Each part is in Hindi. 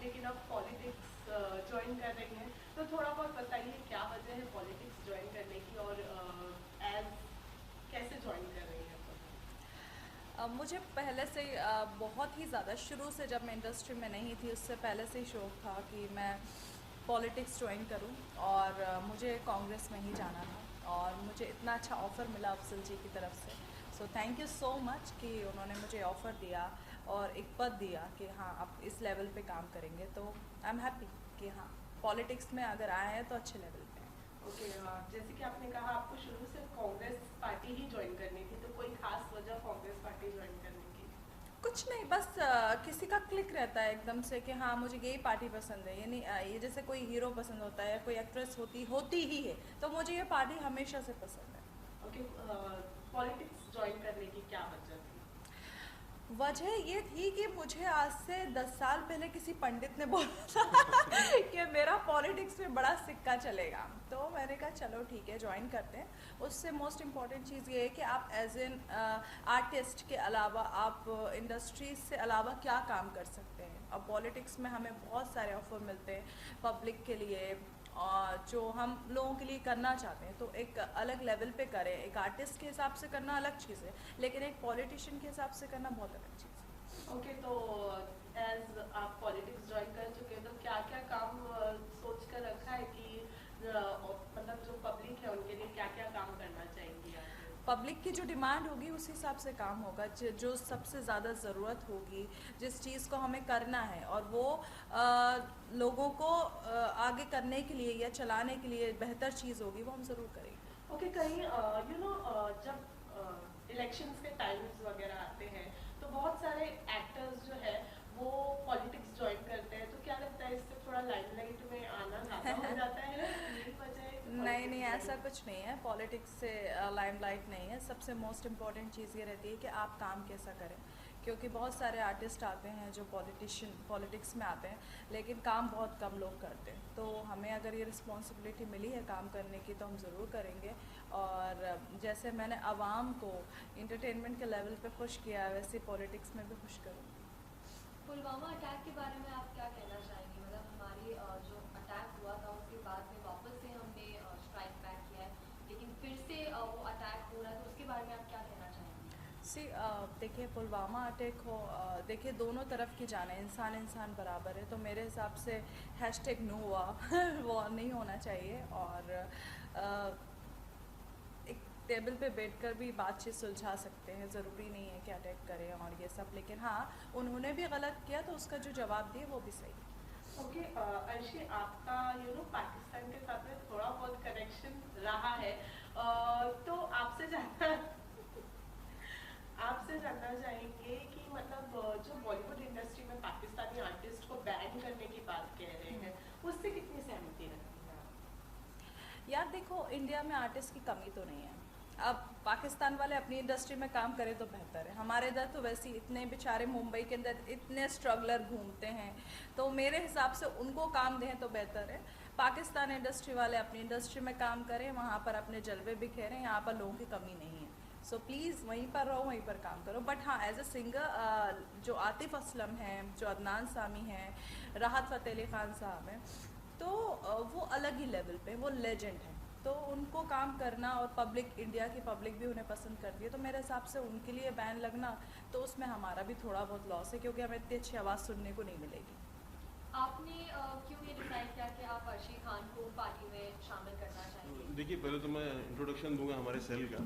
लेकिन अब पॉलिटिक्स ज्वाइन कर रही हैं, तो थोड़ा बहुत बताइए क्या वजह है पॉलिटिक्स ज्वाइन करने की, और एज कैसे ज्वाइन कर रही हैं अब? मुझे पहले से बहुत ही ज़्यादा शुरू से, जब मैं इंडस्ट्री में नहीं थी उससे पहले से ही शौक़ था कि मैं पॉलिटिक्स ज्वाइन करूं। और मुझे कांग्रेस में ही जाना था और मुझे इतना अच्छा ऑफ़र मिला अफजल जी की तरफ से। So thank you so much कि उन्होंने मुझे ऑफ़र दिया और एक पद दिया कि हाँ आप इस लेवल पे काम करेंगे। तो आई एम हैप्पी कि हाँ पॉलिटिक्स में अगर आए हैं तो अच्छे लेवल पे हैं। ओके, जैसे कि आपने कहा आपको शुरू से कांग्रेस पार्टी ही ज्वाइन करनी थी, तो कोई खास वजह कांग्रेस पार्टी ज्वाइन करने की? कुछ नहीं, बस किसी का क्लिक रहता है एकदम से कि हाँ मुझे यही पार्टी पसंद है। यानी ये जैसे कोई हीरो पसंद होता है या कोई एक्ट्रेस होती ही है, तो मुझे ये पार्टी हमेशा से पसंद है। ओके, पॉलिटिक्स ज्वाइन करने की क्या वजह थी? वजह ये थी कि मुझे आज से 10 साल पहले किसी पंडित ने बोला था कि मेरा पॉलिटिक्स में बड़ा सिक्का चलेगा। तो मैंने कहा चलो ठीक है ज्वाइन करते हैं। उससे मोस्ट इम्पॉर्टेंट चीज़ ये है कि आप एज एन आर्टिस्ट के अलावा आप इंडस्ट्री से अलावा क्या काम कर सकते हैं। अब पॉलिटिक्स में हमें बहुत सारे ऑफर मिलते हैं पब्लिक के लिए, और जो हम लोगों के लिए करना चाहते हैं तो एक अलग लेवल पे करें। एक आर्टिस्ट के हिसाब से करना अलग चीज़ है, लेकिन एक पॉलिटिशियन के हिसाब से करना बहुत अलग चीज़ है। ओके, तो एज आप पॉलिटिक्स ज्वाइन कर चुके हैं, तो क्या क्या काम सोच कर रखा है कि मतलब जो पब्लिक है उनके लिए क्या क्या काम करना चाहेंगी आगे? पब्लिक की जो डिमांड होगी उस हिसाब से काम होगा। जो सबसे ज़्यादा ज़रूरत होगी, जिस चीज़ को हमें करना है और वो लोगों को आगे करने के लिए या चलाने के लिए बेहतर चीज़ होगी, वो हम ज़रूर करेंगे। ओके, कहीं जब इलेक्शंस के टाइम्स वगैरह आते हैं, तो बहुत सारे एक्टर्स जो है वो पॉलिटिक्स ज्वाइन करते हैं, तो क्या लगता है इससे थोड़ा लाइमलाइट में आना ज़्यादा हो जाता है? यही वजह है कि नहीं नहीं, पॉलिटिक्स ऐसा ज्वाइन? कुछ नहीं है। पॉलिटिक्स से लाइमलाइट नहीं है। सबसे मोस्ट इम्पॉर्टेंट चीज़ ये रहती है कि आप काम कैसा करें, क्योंकि बहुत सारे आर्टिस्ट आते हैं जो पॉलिटिक्स में आते हैं लेकिन काम बहुत कम लोग करते हैं। तो हमें अगर ये रिस्पॉन्सिबिलिटी मिली है काम करने की तो हम ज़रूर करेंगे। और जैसे मैंने आवाम को इंटरटेनमेंट के लेवल पे खुश किया है, वैसे पॉलिटिक्स में भी खुश करूँगी। पुलवामा अटैक के बारे में आप क्या कहना चाहेंगे? मतलब हमारी जो अटैक हुआ था उसके बाद में वापस से हमने स्ट्राइक बैक किया है, लेकिन फिर से वो अटैक हो रहा है, तो उसके बारे में आप क्या कहना चाहेंगे? सी देखिए पुलवामा अटैक हो, देखिए दोनों तरफ की जाने, इंसान इंसान बराबर है। तो मेरे हिसाब से हैशटैग नो हुआ वो नहीं होना चाहिए। और एक टेबल पे बैठकर भी बातचीत सुलझा सकते हैं, ज़रूरी नहीं है कि अटैक करें और ये सब। लेकिन हाँ उन्होंने भी गलत किया तो उसका जो जवाब दिया वो भी सही है। ओके, अर्शी, आपका पाकिस्तान के साथ में थोड़ा बहुत कनेक्शन रहा है, तो आपसे जानना चाहेंगे कि मतलब जो बॉलीवुड इंडस्ट्री में पाकिस्तानी आर्टिस्ट को बैन करने की बात कह रहे हैं, उससे कितनी सहमति रखती हैं आप? यार देखो, इंडिया में आर्टिस्ट की कमी तो नहीं है। अब पाकिस्तान वाले अपनी इंडस्ट्री में काम करें तो बेहतर है। हमारे इधर तो वैसे ही इतने बेचारे मुंबई के अंदर इतने स्ट्रगलर घूमते हैं, तो मेरे हिसाब से उनको काम दें तो बेहतर है। पाकिस्तान इंडस्ट्री वाले अपनी इंडस्ट्री में काम करें, वहाँ पर अपने जलवे बिखेरें, यहाँ पर लोगों की कमी नहीं है। सो प्लीज़ वहीं पर रहो, वहीं पर काम करो। बट हाँ एज अ सिंगर जो आतिफ असलम हैं, जो अदनान सामी हैं, राहत फ़तेह अली ख़ान साहब हैं, तो वो अलग ही लेवल पे, वो लेजेंड हैं। तो उनको काम करना और पब्लिक, इंडिया की पब्लिक भी उन्हें पसंद करती है, तो मेरे हिसाब से उनके लिए बैन लगना तो उसमें हमारा भी थोड़ा बहुत लॉस है, क्योंकि हमें इतनी अच्छी आवाज़ सुनने को नहीं मिलेगी। आपने क्यों ये डिसाइड किया कि आप अर्शी खान को पार्टी में शामिल करना चाहेंगे? देखिए, पहले तो मैं इंट्रोडक्शन दूंगा हमारे सेल का।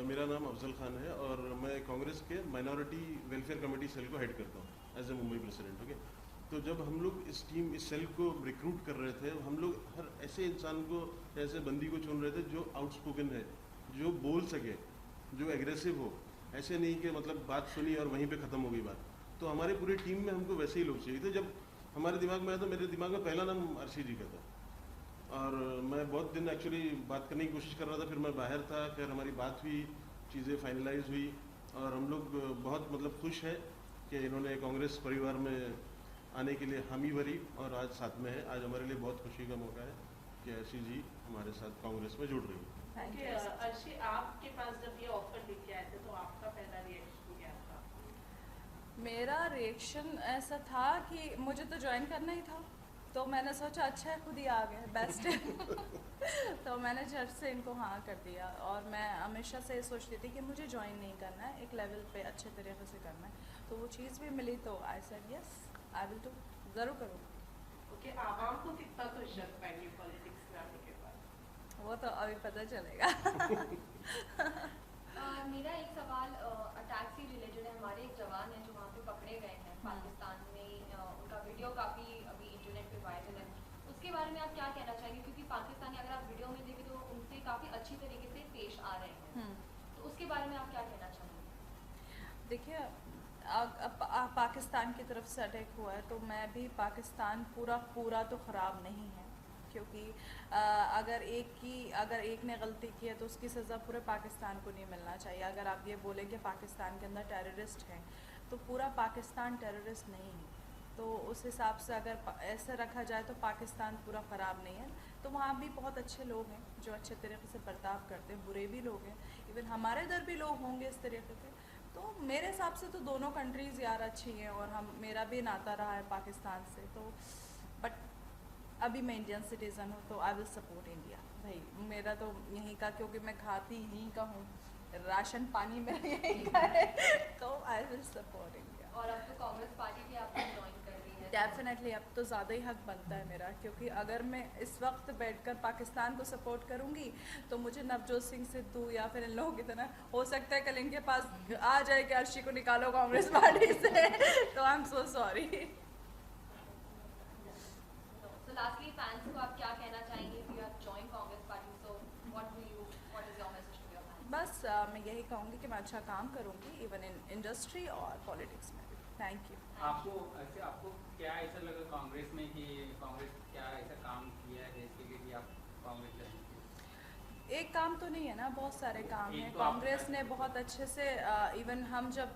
मेरा नाम अफजल खान है और मैं कांग्रेस के माइनॉरिटी वेलफेयर कमेटी सेल को हेड करता हूँ as a Mumbai president. Okay, तो जब हम लोग इस सेल को रिक्रूट कर रहे थे, हम लोग हर ऐसे इंसान को, ऐसे बंदी को चुन रहे थे जो आउटस्पोकन है, जो बोल सके, जो एग्रेसिव हो। ऐसे नहीं कि मतलब बात सुनी और वहीं पे ख़त्म हो गई बात। तो हमारे पूरी टीम में हमको वैसे ही लोग चाहिए थे। जब हमारे दिमाग में आया तो मेरे दिमाग में पहला नाम अर्शी जी का था। और मैं बहुत दिन एक्चुअली बात करने की कोशिश कर रहा था, फिर मैं बाहर था, फिर हमारी बात हुई, चीज़ें फाइनलाइज हुई और हम लोग बहुत मतलब खुश हैं कि इन्होंने कांग्रेस परिवार में आने के लिए हामी भरी और आज साथ में है। आज हमारे लिए बहुत खुशी का मौका है कि अर्शी जी हमारे साथ कांग्रेस में जुड़ रही है। Thank okay, you. अर्शी, आपके पास जब ये ऑफर लेके आए थे तो आपका पहला रिएक्शन क्या था? मेरा रिएक्शन ऐसा था कि मुझे तो ज्वाइन करना ही था, तो मैंने सोचा अच्छा है खुद ही आ गए, बेस्ट है। तो मैंने झट से इनको हाँ कर दिया। और मैं हमेशा से सोचती थी कि मुझे ज्वाइन नहीं करना है, एक लेवल पे अच्छे तरीके से करना है, तो वो चीज़ भी मिली, तो I said yes I will do, ज़रूर करूँगी। ओके, आवाम को कितना खुश रख पाएंगे पॉलिटिक्स में आने के बाद? वो तो अभी पता चलेगा। मेरा एक सवाल अटैक से रिलेटेड है। हमारे एक जवान हैं जो वहाँ पे पकड़े गए हैं पाकिस्तान में, उनका वीडियो काफ़ी अभी इंटरनेट पे वायरल है, उसके बारे में आप क्या कहना चाहेंगे? क्योंकि पाकिस्तानी अगर आप वीडियो में देखें तो उनसे काफ़ी अच्छी तरीके से पेश आ रहे हैं, तो उसके बारे में आप क्या कहना चाहेंगे? देखिए, पाकिस्तान की तरफ से अटैक हुआ है, तो मैं भी पाकिस्तान पूरा तो ख़राब नहीं है, क्योंकि अगर एक ने गलती की है तो उसकी सज़ा पूरे पाकिस्तान को नहीं मिलना चाहिए। अगर आप ये बोलें कि पाकिस्तान के अंदर टेररिस्ट हैं, तो पूरा पाकिस्तान टेररिस्ट नहीं है, तो उस हिसाब से अगर ऐसे रखा जाए तो पाकिस्तान पूरा ख़राब नहीं है। तो वहाँ भी बहुत अच्छे लोग हैं जो अच्छे तरीके से बर्ताव करते हैं, बुरे भी लोग हैं, इवन हमारे इधर भी लोग होंगे इस तरीके के। तो मेरे हिसाब से तो दोनों कंट्रीज़ यार अच्छी हैं, और मेरा भी नाता रहा है पाकिस्तान से, तो बट अभी मैं इंडियन सिटीज़न हूँ तो आई विल सपोर्ट इंडिया। भाई मेरा तो यहीं का, क्योंकि मैं खाती यहीं का हूँ, राशन पानी मेरा यहीं का है, तो आई विल सपोर्ट इंडिया। और अब तो कांग्रेस पार्टी भी आपने ज्वाइन कर ली है। डेफिनेटली अब तो ज़्यादा ही हक बनता है मेरा, क्योंकि अगर मैं इस वक्त बैठकर पाकिस्तान को सपोर्ट करूँगी तो मुझे नवजोत सिंह सिद्धू या फिर इन लोगों की तरह हो सकता है कल इनके पास आ जाए कि अर्शी को निकालो कांग्रेस पार्टी से। तो I am so sorry. So lastly, fans को आप क्या कहना चाहेंगे? If you have joined Congress party, so what is your message to your fans? बस मैं यही कहूँगी कि मैं अच्छा काम करूँगी, इवन इन इंडस्ट्री और पॉलिटिक्स में भी। Thank you. आपको क्या ऐसा लगा कांग्रेस में कि कांग्रेस क्या ऐसा काम किया है देश के लिए कि आप कांग्रेस ज्वाइन किए? एक काम तो नहीं है ना, बहुत सारे काम हैं। तो कांग्रेस ने बहुत अच्छे से इवन हम जब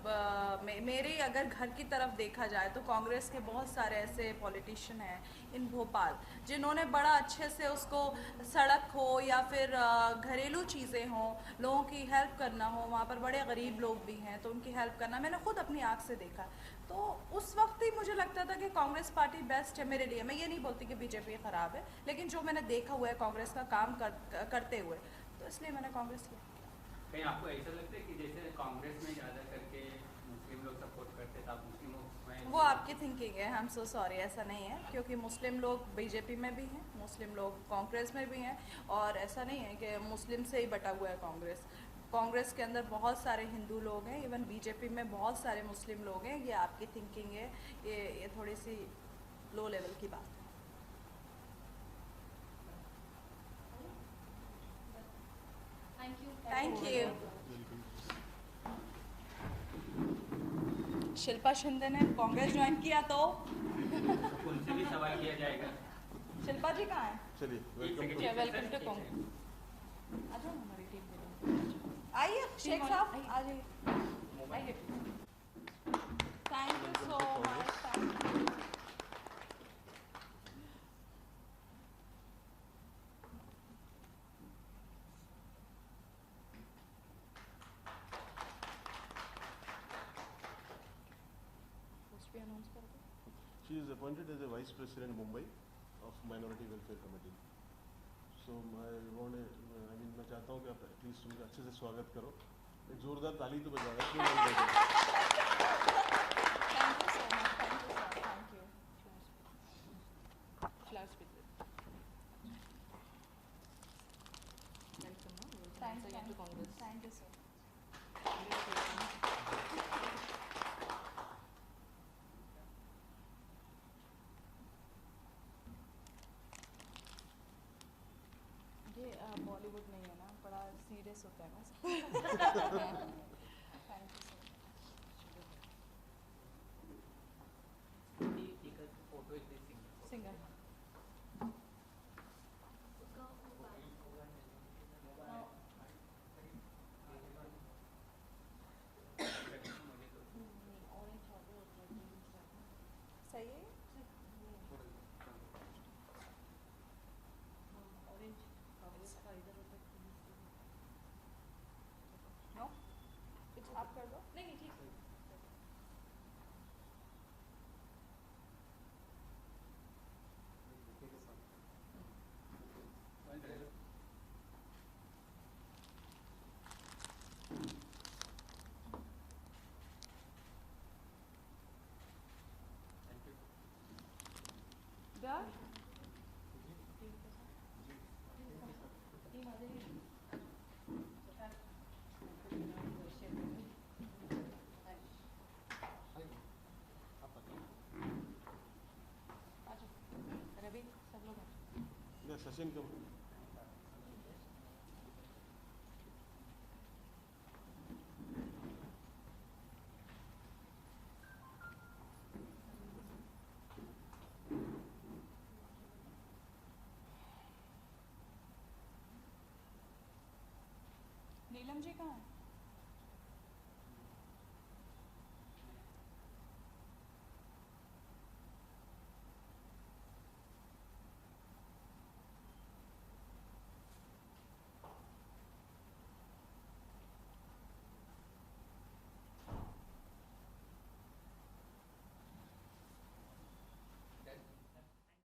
मेरे अगर घर की तरफ देखा जाए तो कांग्रेस के बहुत सारे ऐसे पॉलिटिशियन हैं इन भोपाल जिन्होंने बड़ा अच्छे से उसको, सड़क हो या फिर घरेलू चीज़ें हों, लोगों की हेल्प करना हो, वहाँ पर बड़े गरीब लोग भी हैं तो उनकी हेल्प करना मैंने खुद अपनी आँख से देखा। तो उस वक्त ही मुझे लगता था कि कांग्रेस पार्टी बेस्ट है मेरे लिए। मैं ये नहीं बोलती कि बीजेपी ख़राब है, लेकिन जो मैंने देखा हुआ है कांग्रेस का काम करते हुए, तो इसलिए मैंने कांग्रेस किया। कहीं आपको ऐसा लगता है कि जैसे कांग्रेस में ज़्यादा करके मुस्लिम लोग सपोर्ट करते थे, आप मुस्लिमों में? वो आपकी थिंकिंग है, आई एम सो सॉरी, ऐसा नहीं है, क्योंकि मुस्लिम लोग बीजेपी में भी हैं, मुस्लिम लोग कांग्रेस में भी हैं, और ऐसा नहीं है कि मुस्लिम से ही बटा हुआ है कांग्रेस। कांग्रेस के अंदर बहुत सारे हिंदू लोग हैं, इवन बीजेपी में बहुत सारे मुस्लिम लोग हैं। ये आपकी थिंकिंग है, ये थोड़ी सी लो लेवल की बात है। Thank you. Thank you. Shilpa Shinde ने कांग्रेस ज्वाइन किया तो उनसे भी सवाल किया जाएगा। शिल्पा जी कहाँ हैं? चलिए, एक वेलकम टू कांग्रेस। आ जाओ हमारी टीम में, आइए शेख साहब आ जाइए। Thank you so much, thank you. She is appointed as a Vice President Mumbai of Minority Welfare Committee. So मैं चाहता हूँ कि आप एटलीस्ट उनका अच्छे से स्वागत करो, एक जोरदार ताली तो बजा रहे Thank you so much. Thank you, sir. Thank you. Flowers with it. Thank you. Thank you, sir. ये बॉलीवुड नहीं है ना, बड़ा सीरियस होता है ना। Thank you sir. Photo singer सही है। नो, कुछ आप कर दो। नहीं ठीक है। Thank you. डर रवि सब लोग या सचिन कब नीलम जी कहाँ है?